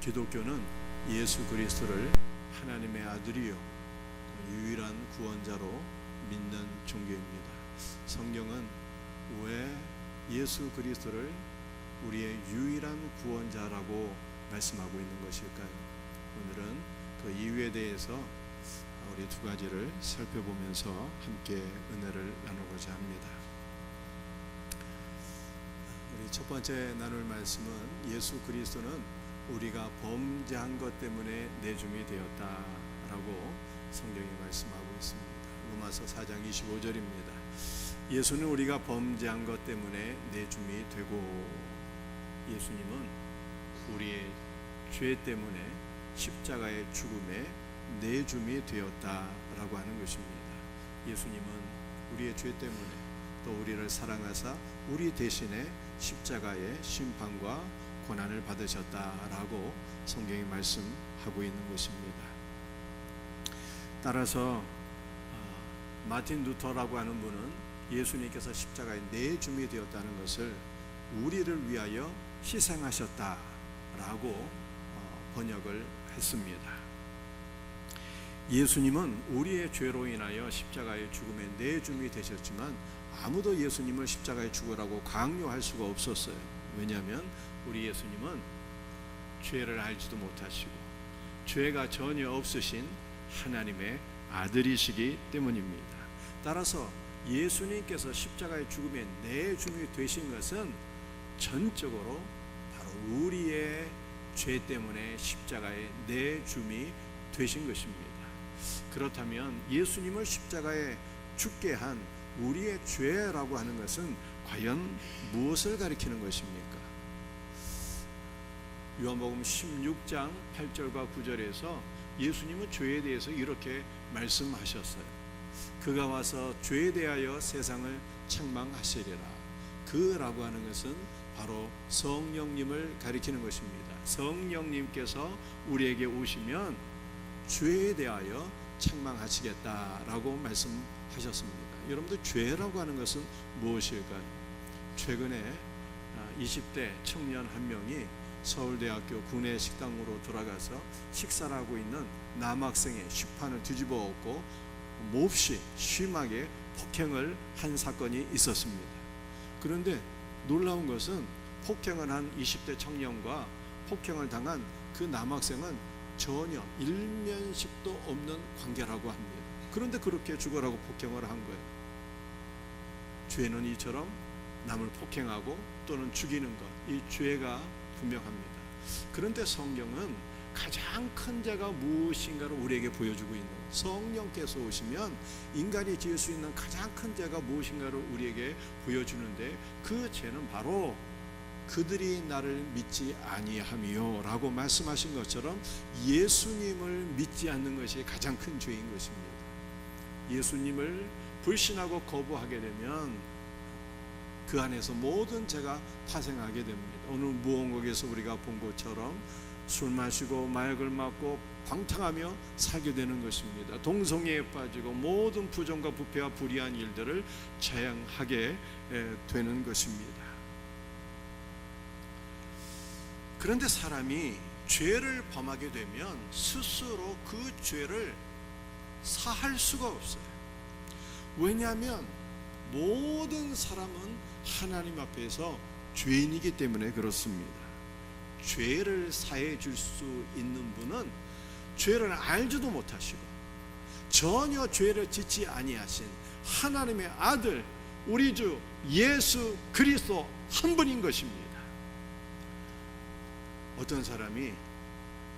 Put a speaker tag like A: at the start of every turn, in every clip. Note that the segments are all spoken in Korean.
A: 기독교는 예수 그리스도를 하나님의 아들이요 유일한 구원자로 믿는 종교입니다. 성경은 왜 예수 그리스도를 우리의 유일한 구원자라고 말씀하고 있는 것일까요? 오늘은 그 이유에 대해서 우리 두 가지를 살펴보면서 함께 은혜를 나누고자 합니다. 우리 첫 번째 나눌 말씀은 예수 그리스도는 우리가 범죄한 것 때문에 내줌이 되었다라고 성경이 말씀하고 있습니다. 로마서 4장 25절입니다. 예수는 우리가 범죄한 것 때문에 내줌이 되고, 예수님은 우리의 죄 때문에 십자가의 죽음에 내줌이 되었다라고 하는 것입니다. 예수님은 우리의 죄 때문에 또 우리를 사랑하사 우리 대신에 십자가의 심판과 고난을 받으셨다라고 성경이 말씀하고 있는 것입니다. 따라서 마틴 루터라고 하는 분은 예수님께서 십자가에 내줌이 되었다는 것을 우리를 위하여 희생하셨다라고 번역을 했습니다. 예수님은 우리의 죄로 인하여 십자가의 죽음에 내줌이 되셨지만 아무도 예수님을 십자가에 죽으라고 강요할 수가 없었어요. 왜냐하면 우리 예수님은 죄를 알지도 못하시고 죄가 전혀 없으신 하나님의 아들이시기 때문입니다. 따라서 예수님께서 십자가의 죽음에 내줌이 되신 것은 전적으로 바로 우리의 죄 때문에 십자가에 내줌이 되신 것입니다. 그렇다면 예수님을 십자가에 죽게 한 우리의 죄라고 하는 것은 과연 무엇을 가리키는 것입니까? 요한복음 16장 8절과 9절에서 예수님은 죄에 대해서 이렇게 말씀하셨어요. 그가 와서 죄에 대하여 세상을 책망하시리라. 그라고 하는 것은 바로 성령님을 가리키는 것입니다. 성령님께서 우리에게 오시면 죄에 대하여 책망하시겠다라고 말씀하셨습니다. 여러분들, 죄라고 하는 것은 무엇일까요? 최근에 20대 청년 한 명이 서울대학교 구내 식당으로 돌아가서 식사를 하고 있는 남학생의 식판을 뒤집어 엎고 몹시 심하게 폭행을 한 사건이 있었습니다. 그런데 놀라운 것은 폭행을 한 20대 청년과 폭행을 당한 그 남학생은 전혀 일면식도 없는 관계라고 합니다. 그런데 그렇게 죽으라고 폭행을 한 거예요. 죄는 이처럼 남을 폭행하고 또는 죽이는 것, 이 죄가 분명합니다. 그런데 성경은 가장 큰 죄가 무엇인가를 우리에게 보여주고 있는, 성령께서 오시면 인간이 지을 수 있는 가장 큰 죄가 무엇인가를 우리에게 보여주는데, 그 죄는 바로 그들이 나를 믿지 아니함이요 라고 말씀하신 것처럼 예수님을 믿지 않는 것이 가장 큰 죄인 것입니다. 예수님을 불신하고 거부하게 되면 그 안에서 모든 죄가 파생하게 됩니다. 오늘 무언국에서 우리가 본 것처럼 술 마시고 마약을 맞고 방탕하며 살게 되는 것입니다. 동성애에 빠지고 모든 부정과 부패와 불의한 일들을 자행하게 되는 것입니다. 그런데 사람이 죄를 범하게 되면 스스로 그 죄를 사할 수가 없어요. 왜냐하면 모든 사람은 하나님 앞에서 죄인이기 때문에 그렇습니다. 죄를 사해 줄 수 있는 분은 죄를 알지도 못하시고 전혀 죄를 짓지 아니하신 하나님의 아들 우리 주 예수 그리스도 한 분인 것입니다. 어떤 사람이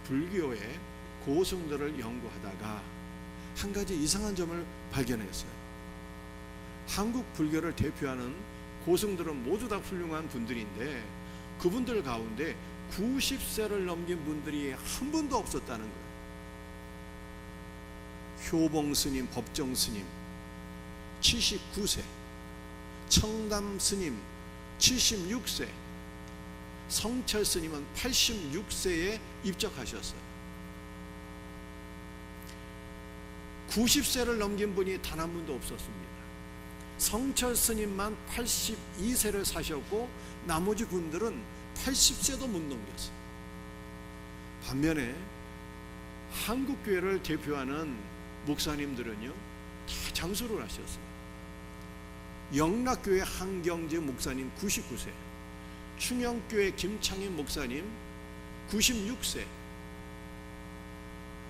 A: 불교의 고승들을 연구하다가 한 가지 이상한 점을 발견했어요. 한국 불교를 대표하는 고승들은 모두 다 훌륭한 분들인데 그분들 가운데 90세를 넘긴 분들이 한 분도 없었다는 거예요. 효봉 스님, 법정 스님 79세, 청담 스님 76세, 성철 스님은 86세에 입적하셨어요. 90세를 넘긴 분이 단 한 분도 없었습니다. 성철 스님만 82세를 사셨고 나머지 분들은 80세도 못 넘겼어요. 반면에 한국교회를 대표하는 목사님들은요 다 장수를 하셨어요. 영락교회 한경재 목사님 99세, 충영교회 김창인 목사님 96세,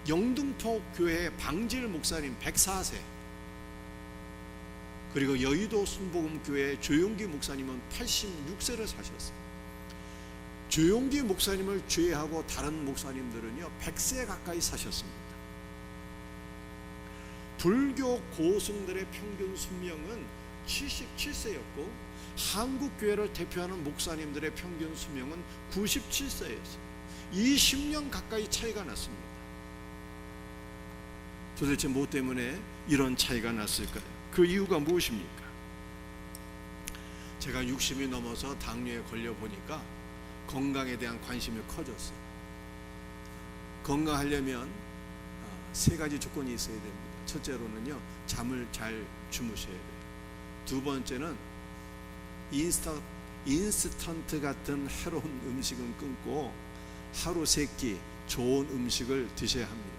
A: 영등포교회 방질 목사님 104세, 그리고 여의도 순복음교회 조용기 목사님은 86세를 사셨어요. 조용기 목사님을 제외하고 다른 목사님들은요 100세 가까이 사셨습니다. 불교 고승들의 평균 수명은 77세였고 한국교회를 대표하는 목사님들의 평균 수명은 97세였어요. 20년 가까이 차이가 났습니다. 도대체 뭐 때문에 이런 차이가 났을까요? 그 이유가 무엇입니까? 제가 60이 넘어서 당뇨에 걸려보니까 건강에 대한 관심이 커졌어요. 건강하려면 세 가지 조건이 있어야 됩니다. 첫째로는요, 잠을 잘 주무셔야 돼요. 두 번째는 인스턴트 같은 해로운 음식은 끊고 하루 3끼 좋은 음식을 드셔야 합니다.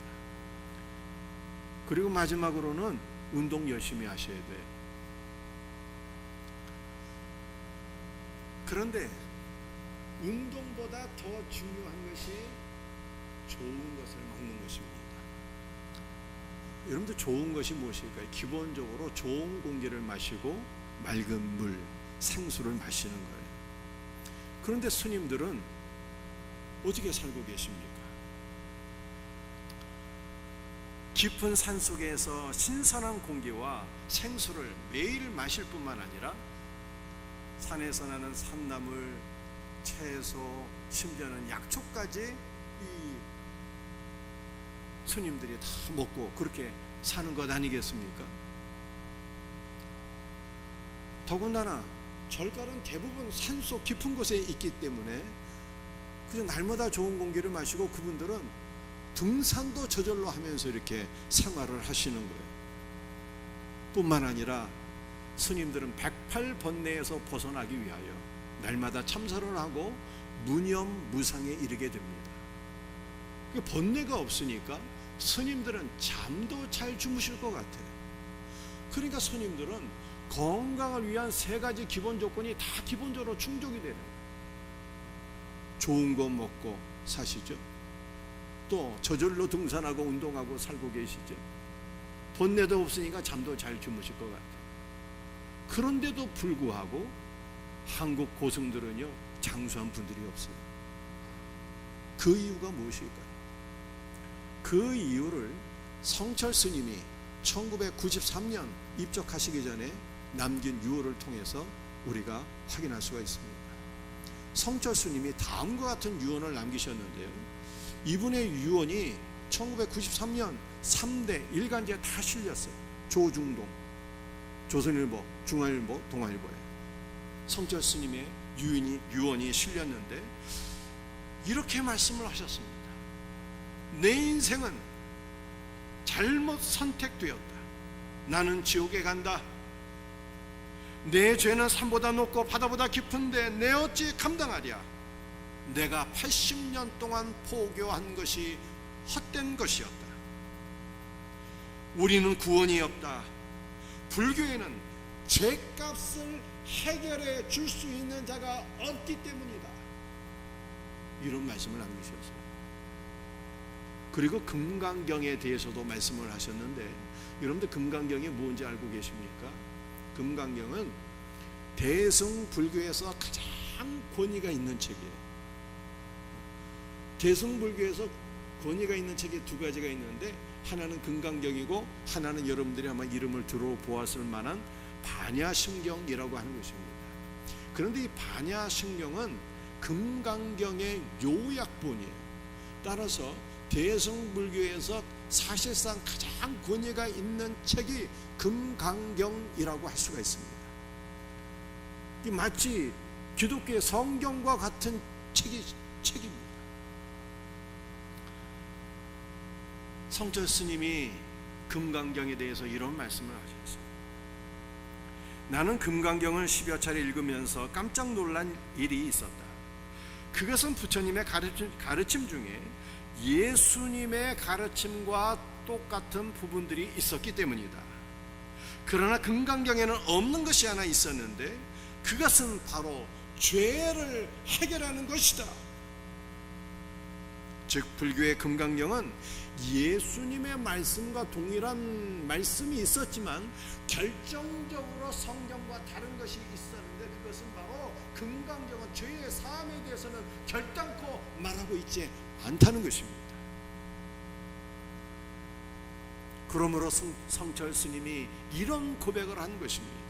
A: 그리고 마지막으로는 운동 열심히 하셔야 돼요. 그런데 운동보다 더 중요한 것이 좋은 것을 먹는 것입니다. 여러분들 좋은 것이 무엇일까요? 기본적으로 좋은 공기를 마시고 맑은 물, 생수를 마시는 거예요. 그런데 스님들은 어떻게 살고 계십니까? 깊은 산속에서 신선한 공기와 생수를 매일 마실 뿐만 아니라 산에서 나는 산나물, 채소, 심지어는 약초까지 이 스님들이 다 먹고 그렇게 사는 것 아니겠습니까? 더군다나 절간은 대부분 산속 깊은 곳에 있기 때문에 그냥 날마다 좋은 공기를 마시고 그분들은 등산도 저절로 하면서 이렇게 생활을 하시는 거예요. 뿐만 아니라 스님들은 108번뇌에서 벗어나기 위하여 날마다 참선을 하고 무념무상에 이르게 됩니다. 번뇌가 없으니까 스님들은 잠도 잘 주무실 것 같아요. 그러니까 스님들은 건강을 위한 3가지 기본 조건이 다 기본적으로 충족이 되는 거예요. 좋은 거 먹고 사시죠. 또 저절로 등산하고 운동하고 살고 계시죠. 번뇌도 없으니까 잠도 잘 주무실 것 같아요. 그런데도 불구하고 한국 고승들은요 장수한 분들이 없어요. 그 이유가 무엇일까요? 그 이유를 성철 스님이 1993년 입적하시기 전에 남긴 유언을 통해서 우리가 확인할 수가 있습니다. 성철 스님이 다음과 같은 유언을 남기셨는데요, 이분의 유언이 1993년 3대 일간지에 다 실렸어요. 조중동, 조선일보, 중앙일보, 동아일보에 성철 스님의 유언이 실렸는데 이렇게 말씀을 하셨습니다. 내 인생은 잘못 선택되었다. 나는 지옥에 간다. 내 죄는 산보다 높고 바다보다 깊은데 내 어찌 감당하랴. 내가 80년 동안 포교한 것이 헛된 것이었다. 우리는 구원이 없다. 불교에는 죄값을 해결해 줄 수 있는 자가 없기 때문이다. 이런 말씀을 남기셨어요. 그리고 금강경에 대해서도 말씀을 하셨는데, 여러분들 금강경이 뭔지 알고 계십니까? 금강경은 대승불교에서 가장 권위가 있는 책이에요. 대승불교에서 권위가 있는 책이 2가지가 있는데, 하나는 금강경이고 하나는 여러분들이 아마 이름을 들어보았을 만한 반야심경이라고 하는 것입니다. 그런데 이 반야심경은 금강경의 요약본이에요. 따라서 대승불교에서 사실상 가장 권위가 있는 책이 금강경이라고 할 수가 있습니다. 이 마치 기독교의 성경과 같은 책입니다. 성철 스님이 금강경에 대해서 이런 말씀을 하셨어요. 나는 금강경을 10여 차례 읽으면서 깜짝 놀란 일이 있었다. 그것은 부처님의 가르침 중에 예수님의 가르침과 똑같은 부분들이 있었기 때문이다. 그러나 금강경에는 없는 것이 하나 있었는데 그것은 바로 죄를 해결하는 것이다. 즉 불교의 금강경은 예수님의 말씀과 동일한 말씀이 있었지만 결정적으로 성경과 다른 것이 있었는데 그것은 바로 금강경은 죄의 사함에 대해서는 결단코 말하고 있지 않다는 것입니다. 그러므로 성철 스님이 이런 고백을 한 것입니다.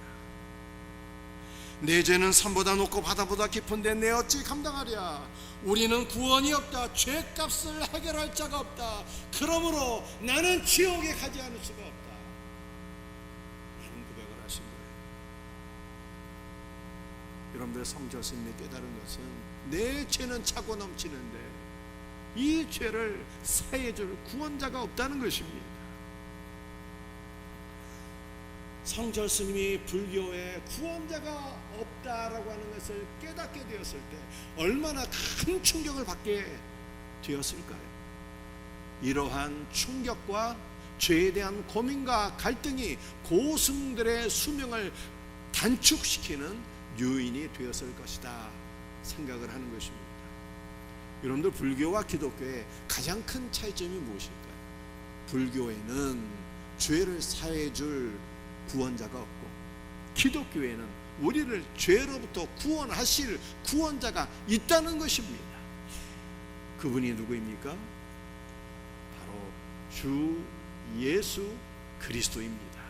A: 내 죄는 산보다 높고 바다보다 깊은데 내 어찌 감당하랴. 우리는 구원이 없다. 죄값을 해결할 자가 없다. 그러므로 나는 지옥에 가지 않을 수가 없다. 라는 고백을 하신 거예요. 여러분들 성철 스님이 깨달은 것은 내 죄는 차고 넘치는데 이 죄를 사해줄 구원자가 없다는 것입니다. 성철 스님이 불교에 구원자가 없다라고 하는 것을 깨닫게 되었을 때 얼마나 큰 충격을 받게 되었을까요? 이러한 충격과 죄에 대한 고민과 갈등이 고승들의 수명을 단축시키는 요인이 되었을 것이다 생각을 하는 것입니다. 여러분들 불교와 기독교의 가장 큰 차이점이 무엇일까요? 불교에는 죄를 사해줄 구원자가 없고 기독교에는 우리를 죄로부터 구원하실 구원자가 있다는 것입니다. 그분이 누구입니까? 바로 주 예수 그리스도입니다.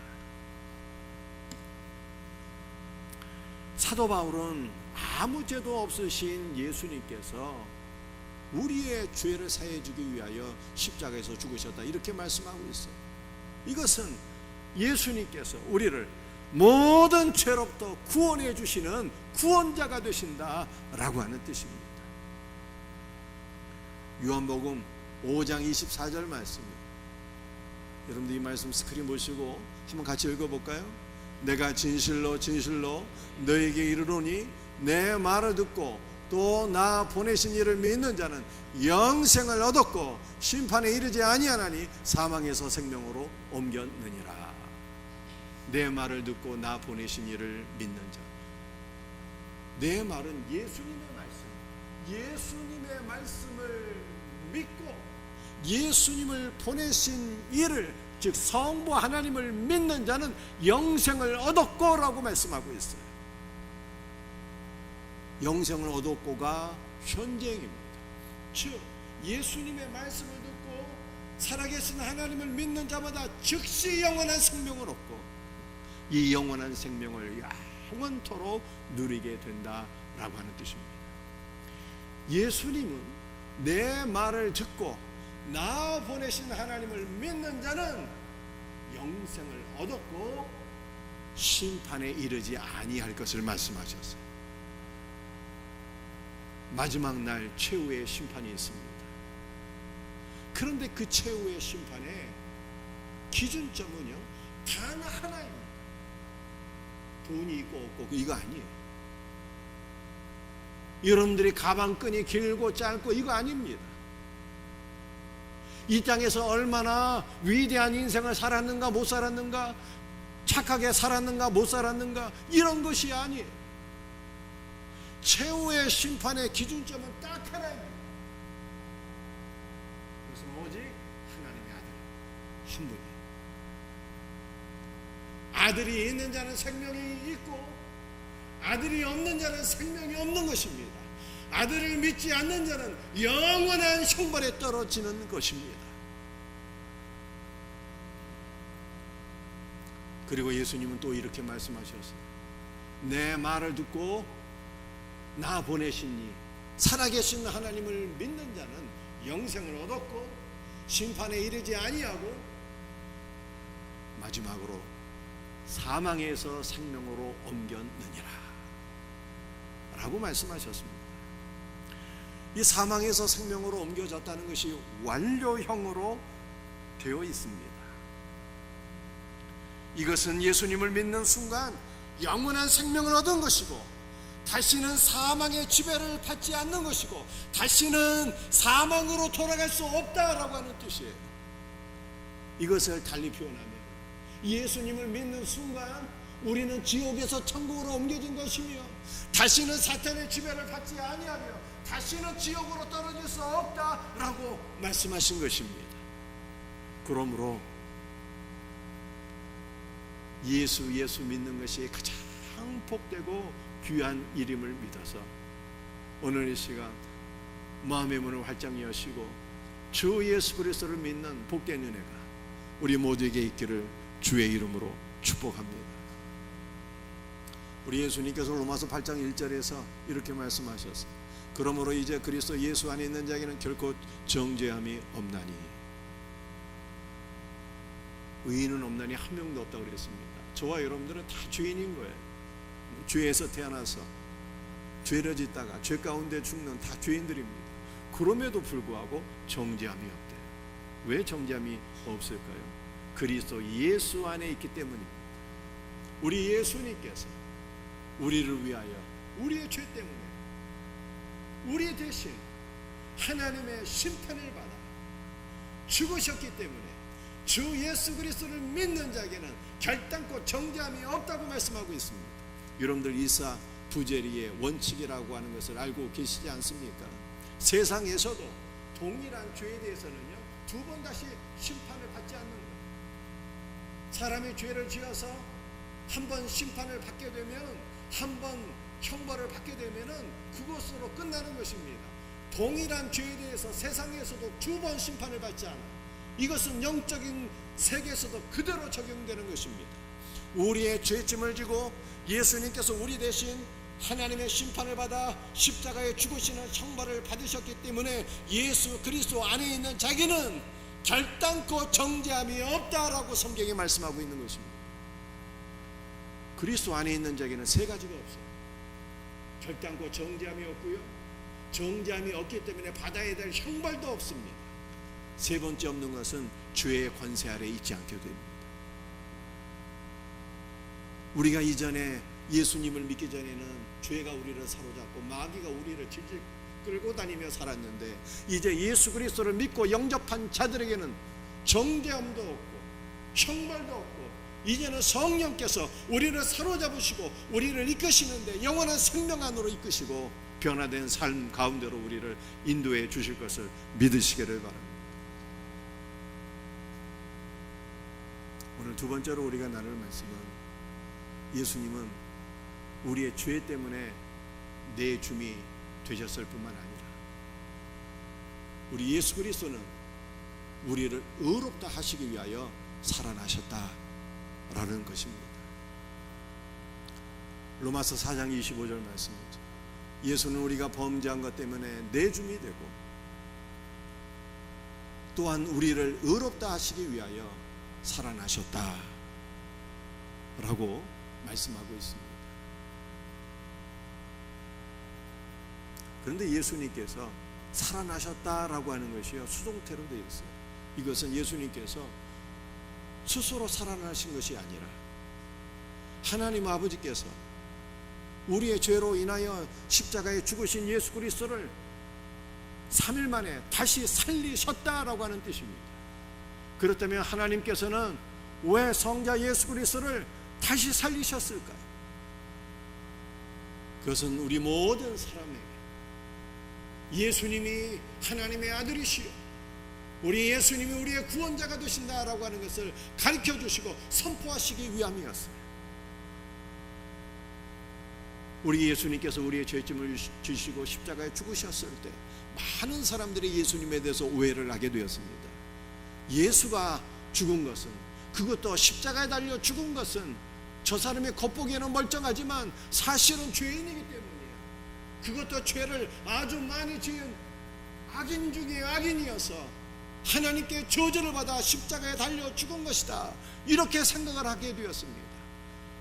A: 사도 바울은 아무 죄도 없으신 예수님께서 우리의 죄를 사해 주기 위하여 십자가에서 죽으셨다 이렇게 말씀하고 있어요. 이것은 예수님께서 우리를 모든 죄로부터 구원해 주시는 구원자가 되신다라고 하는 뜻입니다. 요한복음 5장 24절 말씀입니다. 여러분들 이 말씀 스크린 보시고 한번 같이 읽어볼까요? 내가 진실로 진실로 너에게 이르노니 내 말을 듣고 또 나 보내신 이를 믿는 자는 영생을 얻었고 심판에 이르지 아니하나니 사망에서 생명으로 옮겼느니라. 내 말을 듣고 나 보내신 이를 믿는 자. 내 말은 예수님의 말씀, 예수님의 말씀을 믿고 예수님을 보내신 이를, 즉 성부 하나님을 믿는 자는 영생을 얻었고 라고 말씀하고 있어요. 영생을 얻었고가 현재입니다. 즉 예수님의 말씀을 듣고 살아계신 하나님을 믿는 자마다 즉시 영원한 생명을 얻고 이 영원한 생명을 영원토록 누리게 된다라고 하는 뜻입니다. 예수님은 내 말을 듣고 나 보내신 하나님을 믿는 자는 영생을 얻었고 심판에 이르지 아니할 것을 말씀하셨어요. 마지막 날 최후의 심판이 있습니다. 그런데 그 최후의 심판의 기준점은요 단 하나입니다. 돈이 있고 없고 이거 아니에요. 여러분들이 가방끈이 길고 짧고 이거 아닙니다. 이 땅에서 얼마나 위대한 인생을 살았는가 못 살았는가, 착하게 살았는가 못 살았는가, 이런 것이 아니에요. 최후의 심판의 기준점은 딱 하나입니다. 그것은 오직 하나님의 아들 한 분이에요. 아들이 있는 자는 생명이 있고 아들이 없는 자는 생명이 없는 것입니다. 아들을 믿지 않는 자는 영원한 형벌에 떨어지는 것입니다. 그리고 예수님은 또 이렇게 말씀하셨어요. 내 말을 듣고 나 보내신 이 살아계신 하나님을 믿는 자는 영생을 얻었고 심판에 이르지 아니하고 마지막으로 사망에서 생명으로 옮겼느니라 라고 말씀하셨습니다. 이 사망에서 생명으로 옮겨졌다는 것이 완료형으로 되어 있습니다. 이것은 예수님을 믿는 순간 영원한 생명을 얻은 것이고 다시는 사망의 지배를 받지 않는 것이고 다시는 사망으로 돌아갈 수 없다라고 하는 뜻이에요. 이것을 달리 표현하면 예수님을 믿는 순간 우리는 지옥에서 천국으로 옮겨진 것이며 다시는 사탄의 지배를 받지 아니하며 다시는 지옥으로 떨어질 수 없다라고 말씀하신 것입니다. 그러므로 예수 믿는 것이 가장 복되고 귀한 일임을 믿어서 오늘 이 시간 마음의 문을 활짝 여시고 주 예수 그리스도를 믿는 복된 은혜가 우리 모두에게 있기를 주의 이름으로 축복합니다. 우리 예수님께서 로마서 8장 1절에서 이렇게 말씀하셨어요. 그러므로 이제 그리스도 예수 안에 있는 자에게는 결코 정죄함이 없나니. 의인은 없나니 한 명도 없다고 그랬습니다. 저와 여러분들은 다 죄인인 거예요. 죄에서 태어나서 죄를 짓다가 죄 가운데 죽는 다 죄인들입니다. 그럼에도 불구하고 정죄함이 없대요. 왜 정죄함이 없을까요? 그리스도 예수 안에 있기 때문입니다. 우리 예수님께서 우리를 위하여 우리의 죄 때문에 우리 대신 하나님의 심판을 받아 죽으셨기 때문에 주 예수 그리스도를 믿는 자에게는 결단코 정죄함이 없다고 말씀하고 있습니다. 여러분들 이사 부재리의 원칙이라고 하는 것을 알고 계시지 않습니까? 세상에서도 동일한 죄에 대해서는요, 두 번 다시 심판을 받지 않는 거예요. 사람이 죄를 지어서 한 번 심판을 받게 되면, 한 번 형벌을 받게 되면은 그것으로 끝나는 것입니다. 동일한 죄에 대해서 세상에서도 두 번 심판을 받지 않아요. 이것은 영적인 세계에서도 그대로 적용되는 것입니다. 우리의 죄짐을 지고 예수님께서 우리 대신 하나님의 심판을 받아 십자가에 죽으시는 형벌을 받으셨기 때문에 예수 그리스도 안에 있는 자기는 결단코 정죄함이 없다라고 성경에 말씀하고 있는 것입니다. 그리스도 안에 있는 자에게는 세 가지가 없어요. 결단코 정죄함이 없고요, 정죄함이 없기 때문에 받아야 될 형벌도 없습니다. 세 번째 없는 것은 죄의 권세 아래 있지 않게 됩니다. 우리가 이전에 예수님을 믿기 전에는 죄가 우리를 사로잡고 마귀가 우리를 질질 끌고 다니며 살았는데, 이제 예수 그리스도를 믿고 영접한 자들에게는 정죄함도 없고 형벌도 없고 이제는 성령께서 우리를 사로잡으시고 우리를 이끄시는데 영원한 생명 안으로 이끄시고 변화된 삶 가운데로 우리를 인도해 주실 것을 믿으시기를 바랍니다. 오늘 두 번째로 우리가 나눌 말씀은, 예수님은 우리의 죄 때문에 내 줌이 되셨을 뿐만 아니라 우리 예수 그리스도는 우리를 의롭다 하시기 위하여 살아나셨다라는 것입니다. 로마서 4장 25절 말씀이죠. 예수는 우리가 범죄한 것 때문에 내 줌이 되고 또한 우리를 의롭다 하시기 위하여 살아나셨다 라고 말씀하고 있습니다. 그런데 예수님께서 살아나셨다라고 하는 것이요, 수동태로 되어 있어요. 이것은 예수님께서 스스로 살아나신 것이 아니라 하나님 아버지께서 우리의 죄로 인하여 십자가에 죽으신 예수 그리스도를 3일 만에 다시 살리셨다라고 하는 뜻입니다. 그렇다면 하나님께서는 왜 성자 예수 그리스도를 다시 살리셨을까요? 그것은 우리 모든 사람에게 예수님이 하나님의 아들이시요 우리 예수님이 우리의 구원자가 되신다라고 하는 것을 가르쳐 주시고 선포하시기 위함이었어요. 우리 예수님께서 우리의 죄짐을 지시고 십자가에 죽으셨을 때 많은 사람들이 예수님에 대해서 오해를 하게 되었습니다. 예수가 죽은 것은, 그것도 십자가에 달려 죽은 것은 저 사람의 겉보기에는 멀쩡하지만 사실은 죄인이기 때문이에요. 그것도 죄를 아주 많이 지은 악인 중에 악인이어서 하나님께 저주를 받아 십자가에 달려 죽은 것이다, 이렇게 생각을 하게 되었습니다.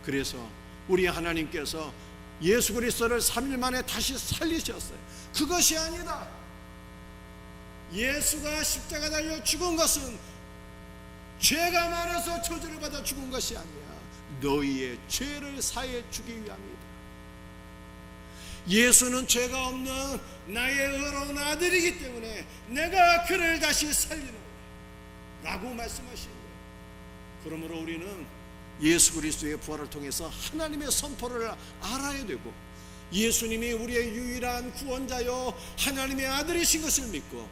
A: 그래서 우리 하나님께서 예수 그리스도를 3일 만에 다시 살리셨어요. 그것이 아니다. 예수가 십자가에 달려 죽은 것은 죄가 많아서 저주를 받아 죽은 것이 아니야. 너희의 죄를 사해 주기 위함이다. 예수는 죄가 없는 나의 의로운 아들이기 때문에 내가 그를 다시 살리노라 라고 말씀하시는 거예요. 그러므로 우리는 예수 그리스도의 부활을 통해서 하나님의 선포를 알아야 되고, 예수님이 우리의 유일한 구원자요 하나님의 아들이신 것을 믿고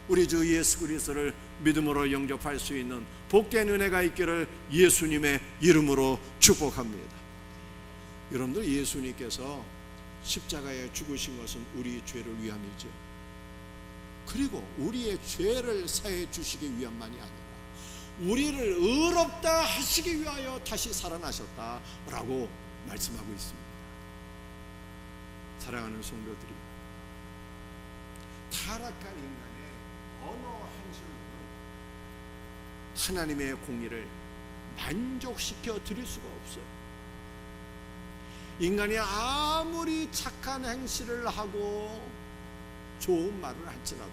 A: 우리 주 예수 그리스도를 믿음으로 영접할 수 있는 복된 은혜가 있기를 예수님의 이름으로 축복합니다. 여러분들, 예수님께서 십자가에 죽으신 것은 우리 죄를 위함이죠. 그리고 우리의 죄를 사해 주시기 위함만이 아니라 우리를 의롭다 하시기 위하여 다시 살아나셨다라고 말씀하고 있습니다. 사랑하는 성도들이, 타락한 인간의 어느 행실로는 하나님의 공의를 만족시켜 드릴 수가 없어요. 인간이 아무리 착한 행실을 하고 좋은 말을 할지라도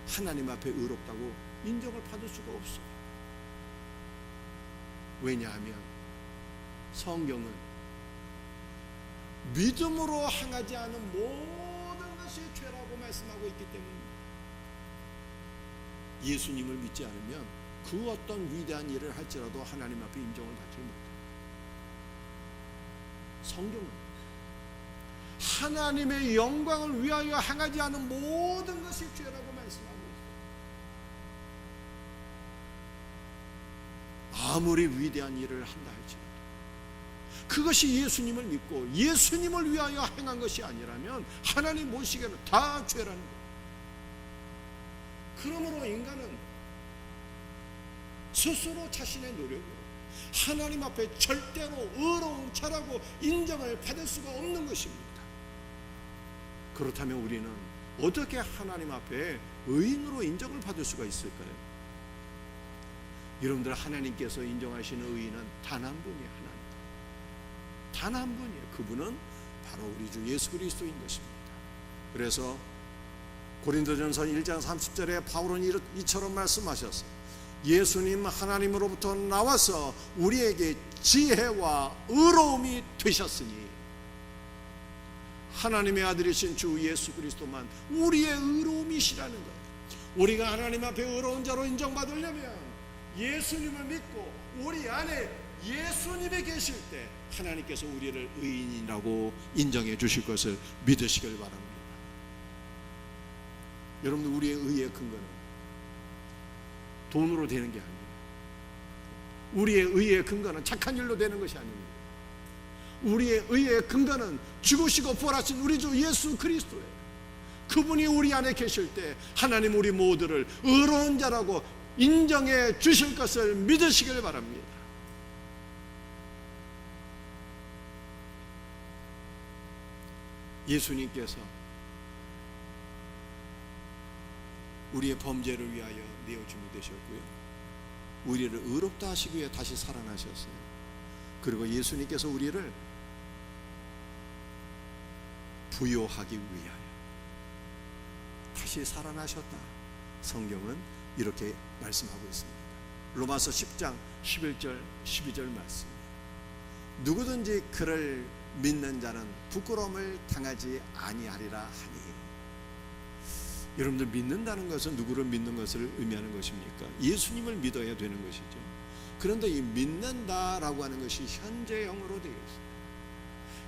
A: 하나님 앞에 의롭다고 인정을 받을 수가 없어요. 왜냐하면 성경은 믿음으로 행하지 않은 모든 것이 죄라고 말씀하고 있기 때문입니다. 예수님을 믿지 않으면 그 어떤 위대한 일을 할지라도 하나님 앞에 인정을 받지 못해요. 성경은 하나님의 영광을 위하여 행하지 않은 모든 것이 죄라고 말씀하고 있어요. 아무리 위대한 일을 한다 할지라도 그것이 예수님을 믿고 예수님을 위하여 행한 것이 아니라면 하나님 보시기에는 다 죄라는 거예요. 그러므로 인간은 스스로 자신의 노력으로 하나님 앞에 절대로 의로운 자라고 인정을 받을 수가 없는 것입니다. 그렇다면 우리는 어떻게 하나님 앞에 의인으로 인정을 받을 수가 있을까요? 여러분들, 하나님께서 인정하시는 의인은 단 한 분이에요. 하나님. 단 한 분이에요. 그분은 바로 우리 주 예수 그리스도인 것입니다. 그래서 고린도전서 1장 30절에 바울은 이처럼 말씀하셨어요. 예수님 하나님으로부터 나와서 우리에게 지혜와 의로움이 되셨으니 하나님의 아들이신 주 예수 그리스도만 우리의 의로움이시라는 거예요. 우리가 하나님 앞에 의로운 자로 인정받으려면 예수님을 믿고 우리 안에 예수님이 계실 때 하나님께서 우리를 의인이라고 인정해 주실 것을 믿으시길 바랍니다. 여러분들, 우리의 의의 근거는 돈으로 되는 게 아니에요. 우리의 의의 근거는 착한 일로 되는 것이 아닙니다. 우리의 의의 근거는 죽으시고 부활하신 우리 주 예수 그리스도예요. 그분이 우리 안에 계실 때 하나님 우리 모두를 의로운 자라고 인정해 주실 것을 믿으시길 바랍니다. 예수님께서 우리의 범죄를 위하여 내어줌이 되셨고요, 우리를 의롭다 하시기 위해 다시 살아나셨어요. 그리고 예수님께서 우리를 부요하기 위하여 다시 살아나셨다. 성경은 이렇게 말씀하고 있습니다. 로마서 10장 11절 12절 말씀. 누구든지 그를 믿는 자는 부끄러움을 당하지 아니하리라 하니. 여러분들, 믿는다는 것은 누구를 믿는 것을 의미하는 것입니까? 예수님을 믿어야 되는 것이죠. 그런데 이 믿는다라고 하는 것이 현재형으로 되어 있어요.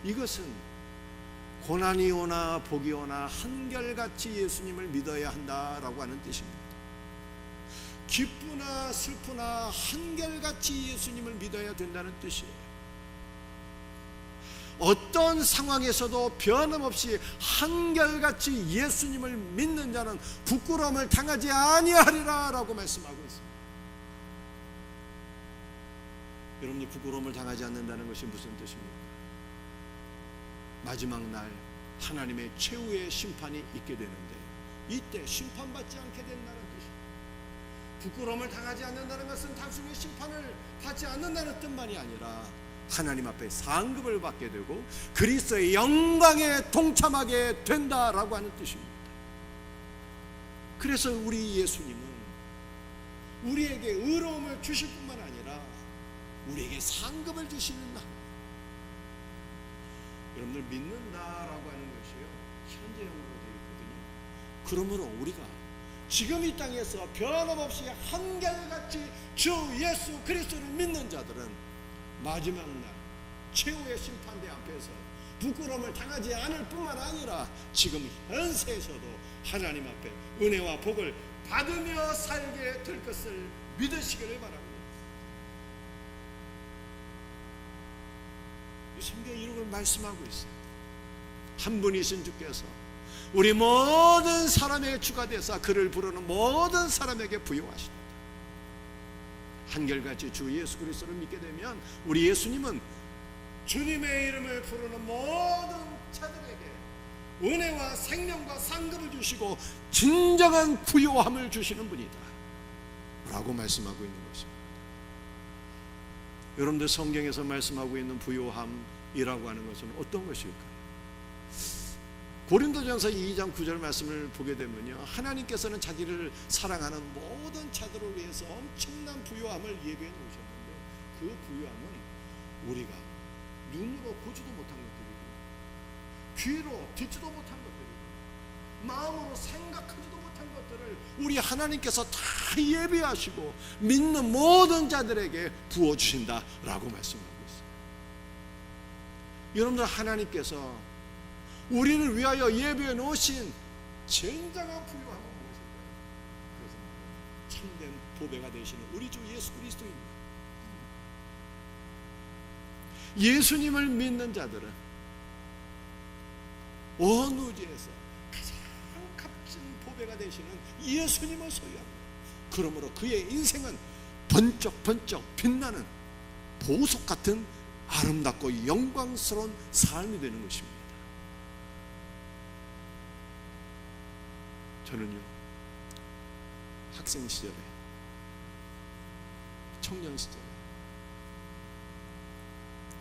A: 이것은 고난이 오나 복이 오나 한결같이 예수님을 믿어야 한다라고 하는 뜻입니다. 기쁘나 슬프나 한결같이 예수님을 믿어야 된다는 뜻이에요. 어떤 상황에서도 변함없이 한결같이 예수님을 믿는 자는 부끄러움을 당하지 아니하리라 라고 말씀하고 있습니다. 여러분이 부끄러움을 당하지 않는다는 것이 무슨 뜻입니까? 마지막 날 하나님의 최후의 심판이 있게 되는데 이때 심판받지 않게 된다는 뜻입니다. 부끄러움을 당하지 않는다는 것은 단순히 심판을 받지 않는다는 뜻만이 아니라 하나님 앞에 상급을 받게 되고 그리스도의 영광에 동참하게 된다라고 하는 뜻입니다. 그래서 우리 예수님은 우리에게 의로움을 주실 뿐만 아니라 우리에게 상급을 주시는 하나님. 여러분들, 믿는다라고 하는 현재형으로 되어 있거든요. 그러므로 우리가 지금 이 땅에서 변함없이 한결같이 주 예수 그리스도를 믿는 자들은 마지막 날 최후의 심판대 앞에서 부끄러움을 당하지 않을 뿐만 아니라 지금 현세에서도 하나님 앞에 은혜와 복을 받으며 살게 될 것을 믿으시기를 바랍니다. 이 성경에 이런 걸 말씀하고 있어요. 한 분이신 주께서 우리 모든 사람에게 주가 되사 그를 부르는 모든 사람에게 부여하십니다. 한결같이 주 예수 그리스도를 믿게 되면 우리 예수님은 주님의 이름을 부르는 모든 자들에게 은혜와 생명과 상급을 주시고 진정한 부요함을 주시는 분이다 라고 말씀하고 있는 것입니다. 여러분들 성경에서 말씀하고 있는 부요함이라고 하는 것은 어떤 것일까요? 고린도전서 2장 9절 말씀을 보게 되면요, 하나님께서는 자기를 사랑하는 모든 자들을 위해서 엄청난 부요함을 예비해 놓으셨는데 그 부요함은 우리가 눈으로 보지도 못한 것들이고 귀로 듣지도 못한 것들이고 마음으로 생각하지도 못한 것들을 우리 하나님께서 다 예비하시고 믿는 모든 자들에게 부어주신다라고 말씀하고 있어요. 여러분들, 하나님께서 우리를 위하여 예비해 놓으신 진정한 부요함은 무엇일까요? 그것은 참된 보배가 되시는 우리 주 예수 그리스도입니다. 예수님을 믿는 자들은 온 우주에서 가장 값진 보배가 되시는 예수님을 소유합니다. 그러므로 그의 인생은 번쩍번쩍 빛나는 보석 같은 아름답고 영광스러운 삶이 되는 것입니다. 저는요, 학생 시절에, 청년 시절에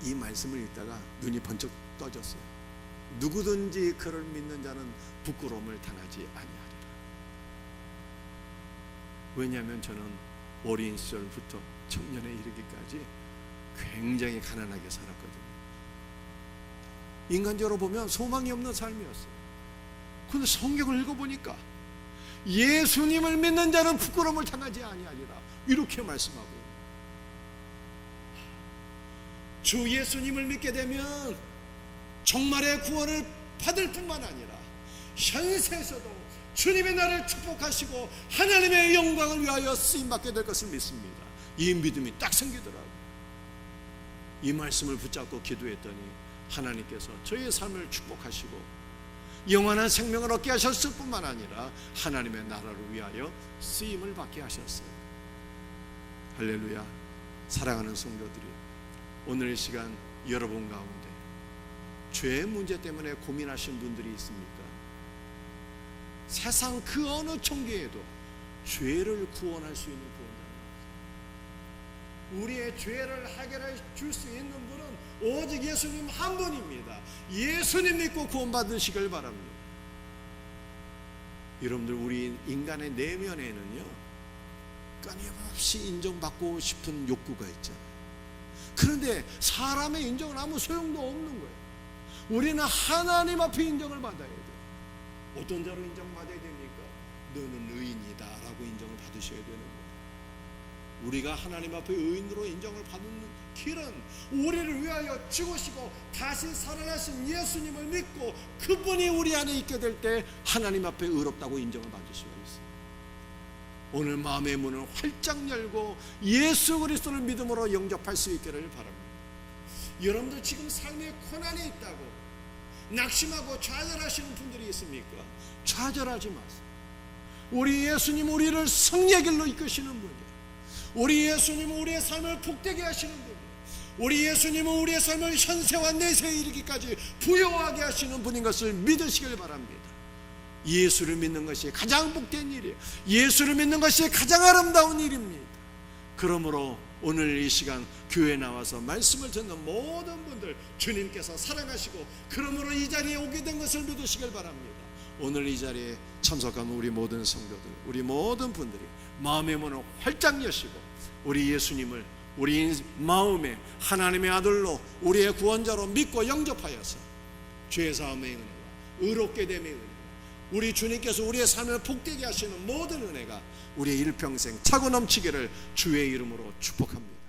A: 이 말씀을 읽다가 눈이 번쩍 떠졌어요. 누구든지 그를 믿는 자는 부끄러움을 당하지 아니하리라. 왜냐하면 저는 어린 시절부터 청년에 이르기까지 굉장히 가난하게 살았거든요. 인간적으로 보면 소망이 없는 삶이었어요. 그런데 성경을 읽어보니까 예수님을 믿는 자는 부끄러움을 당하지 아니하리라 이렇게 말씀하고, 주 예수님을 믿게 되면 정말의 구원을 받을 뿐만 아니라 현세에서도 주님의 나를 축복하시고 하나님의 영광을 위하여 쓰임받게 될 것을 믿습니다. 이 믿음이 딱 생기더라고요. 이 말씀을 붙잡고 기도했더니 하나님께서 저의 삶을 축복하시고 영원한 생명을 얻게 하셨을 뿐만 아니라 하나님의 나라를 위하여 쓰임을 받게 하셨어요. 할렐루야. 사랑하는 성도들이, 오늘 이 시간 여러분 가운데 죄의 문제 때문에 고민하신 분들이 있습니까? 세상 그 어느 총계에도 죄를 구원할 수 있는 구원자입니다. 우리의 죄를 해결해 줄 수 있는 분은 오직 예수님 한 분입니다. 예수님 믿고 구원받으시길 바랍니다. 여러분들, 우리 인간의 내면에는요, 끊임없이 인정받고 싶은 욕구가 있잖아요. 그런데 사람의 인정은 아무 소용도 없는 거예요. 우리는 하나님 앞에 인정을 받아야 돼요. 어떤 자로 인정받아야 됩니까? 너는 의인이다 라고 인정을 받으셔야 되는 거예요. 우리가 하나님 앞에 의인으로 인정을 받는 길은 우리를 위하여 죽으시고 다시 살아나신 예수님을 믿고 그분이 우리 안에 있게 될 때 하나님 앞에 의롭다고 인정을 받을 수가 있어요. 오늘 마음의 문을 활짝 열고 예수 그리스도를 믿음으로 영접할 수 있기를 바랍니다. 여러분들 지금 삶의 고난이 있다고 낙심하고 좌절하시는 분들이 있습니까? 좌절하지 마세요. 우리 예수님 우리를 승리의 길로 이끄시는 분이에요. 우리 예수님은 우리의 삶을 복되게 하시는 분이에요. 우리 예수님은 우리의 삶을 현세와 내세에 이르기까지 부여하게 하시는 분인 것을 믿으시길 바랍니다. 예수를 믿는 것이 가장 복된 일이에요. 예수를 믿는 것이 가장 아름다운 일입니다. 그러므로 오늘 이 시간 교회에 나와서 말씀을 듣는 모든 분들, 주님께서 사랑하시고 그러므로 이 자리에 오게 된 것을 믿으시길 바랍니다. 오늘 이 자리에 참석한 우리 모든 성도들, 우리 모든 분들이 마음의 문을 활짝 여시고 우리 예수님을 우리 마음에 하나님의 아들로 우리의 구원자로 믿고 영접하여서 죄사함의 은혜와 의롭게 됨의 은혜, 우리 주님께서 우리의 삶을 복되게 하시는 모든 은혜가 우리의 일평생 차고 넘치기를 주의 이름으로 축복합니다.